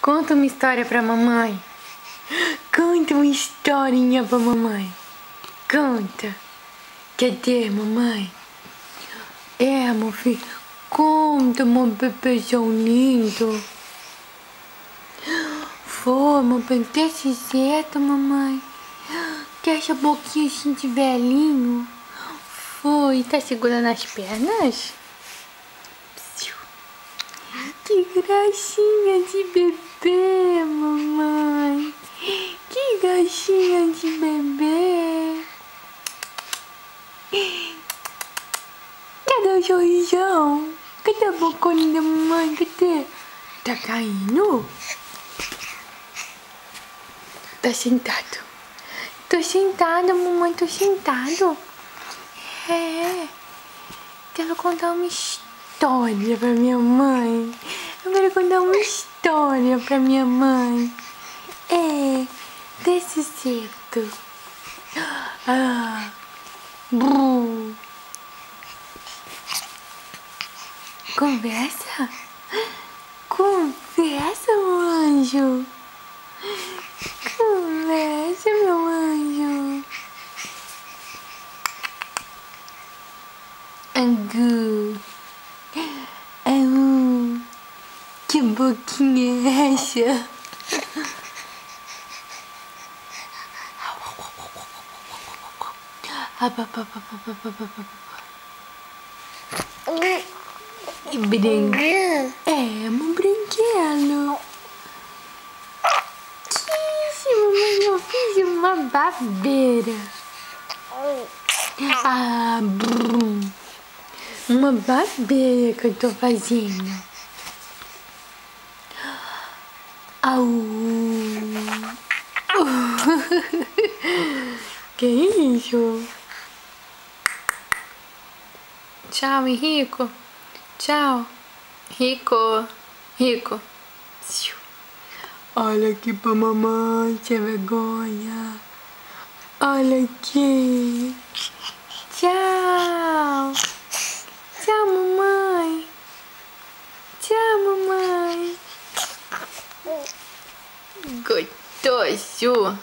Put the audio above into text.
Conta uma história pra mamãe. Conta uma historinha pra mamãe. Conta. Cadê, mamãe? Meu filho. Conta, meu bebezão lindo. Foi, meu bem, desse jeito, mamãe. Que essa boquinha assim de velhinho. Foi, tá segurando as pernas? Que gracinha de bebê, mamãe. Que gracinha de bebê. Cadê o sorrisão? Cadê a boconinha da mamãe? Cadê? Tá caindo? Tá sentado. Tô sentada, mamãe, tô sentado. Quero contar uma história pra minha mãe. Eu quero contar uma história pra minha mãe. Desse jeito. Conversa? Conversa, meu anjo. Conversa, meu anjo. Angu. Que boquinha é essa? Um brinquedo. Que isso, mamãe? Eu fiz uma babeira. Uma babeira que eu tô fazendo. Que isso? Tchau, Henrico. Tchau. Rico. Olha aqui pra mamãe, sem vergonha. Olha aqui. Tchau. Tchau, mamãe. Tchau, mamãe. Gostoso.